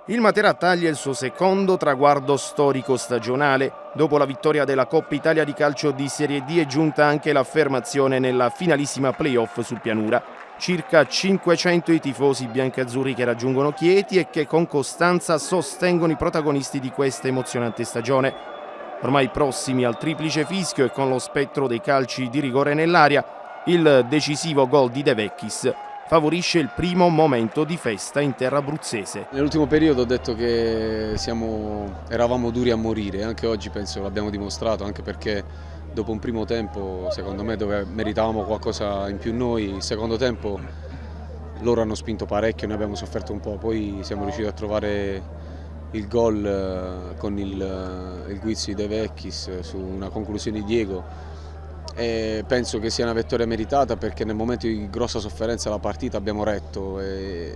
Il Matera taglia il suo secondo traguardo storico stagionale. Dopo la vittoria della Coppa Italia di calcio di Serie D è giunta anche l'affermazione nella finalissima playoff sul Pianura. Circa 500 i tifosi biancazzurri che raggiungono Chieti e che con costanza sostengono i protagonisti di questa emozionante stagione. Ormai prossimi al triplice fischio e con lo spettro dei calci di rigore nell'aria, il decisivo gol di De Vecchis favorisce il primo momento di festa in terra abruzzese. Nell'ultimo periodo ho detto che eravamo duri a morire, anche oggi penso l'abbiamo dimostrato, anche perché dopo un primo tempo, secondo me, dove meritavamo qualcosa in più noi, il secondo tempo loro hanno spinto parecchio, noi abbiamo sofferto un po', poi siamo riusciti a trovare il gol con il guizzo di De Vecchis su una conclusione di Diego. E penso che sia una vittoria meritata perché nel momento di grossa sofferenza della partita abbiamo retto e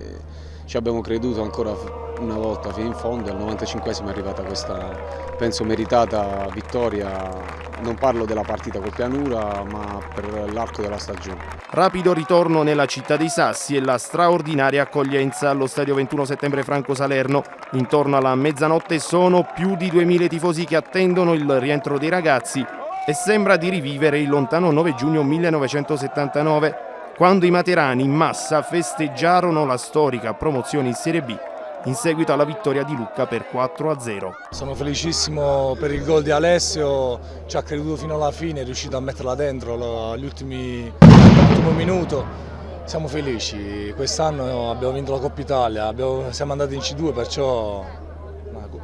ci abbiamo creduto ancora una volta fino in fondo. Al 95esimo è arrivata questa, penso, meritata vittoria. Non parlo della partita col Pianura, ma per l'arco della stagione. Rapido ritorno nella città dei Sassi e la straordinaria accoglienza allo stadio 21 settembre Franco Salerno. Intorno alla mezzanotte sono più di 2000 tifosi che attendono il rientro dei ragazzi e sembra di rivivere il lontano 9 giugno 1979, quando i materani in massa festeggiarono la storica promozione in Serie B in seguito alla vittoria di Lucca per 4-0. Sono felicissimo per il gol di Alessio, ci ha creduto fino alla fine, è riuscito a metterla dentro all'ultimo minuto. Siamo felici, quest'anno abbiamo vinto la Coppa Italia, siamo andati in C2, perciò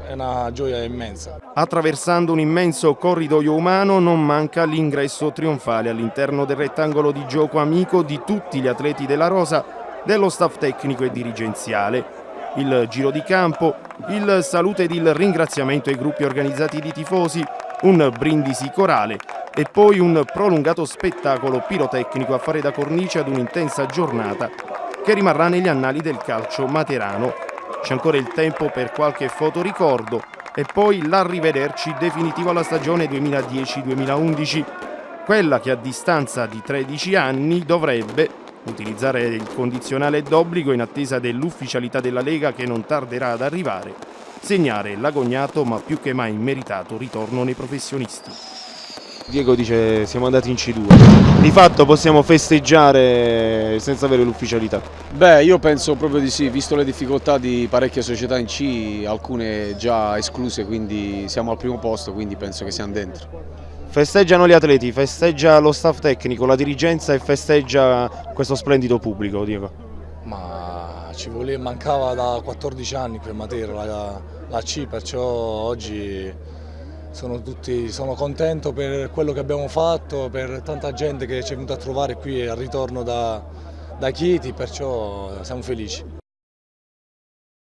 è una gioia immensa. Attraversando un immenso corridoio umano non manca l'ingresso trionfale all'interno del rettangolo di gioco amico di tutti gli atleti della rosa, dello staff tecnico e dirigenziale. Il giro di campo, il saluto ed il ringraziamento ai gruppi organizzati di tifosi, un brindisi corale e poi un prolungato spettacolo pirotecnico a fare da cornice ad un'intensa giornata che rimarrà negli annali del calcio materano. C'è ancora il tempo per qualche fotoricordo e poi l'arrivederci definitivo alla stagione 2010-2011, quella che a distanza di 13 anni dovrebbe utilizzare il condizionale d'obbligo in attesa dell'ufficialità della Lega che non tarderà ad arrivare, segnare l'agognato ma più che mai meritato ritorno nei professionisti. Diego dice siamo andati in C2, di fatto possiamo festeggiare senza avere l'ufficialità? Beh, io penso proprio di sì, visto le difficoltà di parecchie società in C, alcune già escluse, quindi siamo al primo posto, quindi penso che siamo dentro. Festeggiano gli atleti, festeggia lo staff tecnico, la dirigenza e festeggia questo splendido pubblico, Diego? Ma mancava da 14 anni qui a Matera la C, perciò oggi sono contento per quello che abbiamo fatto, per tanta gente che ci è venuta a trovare qui al ritorno da Chieti, perciò siamo felici.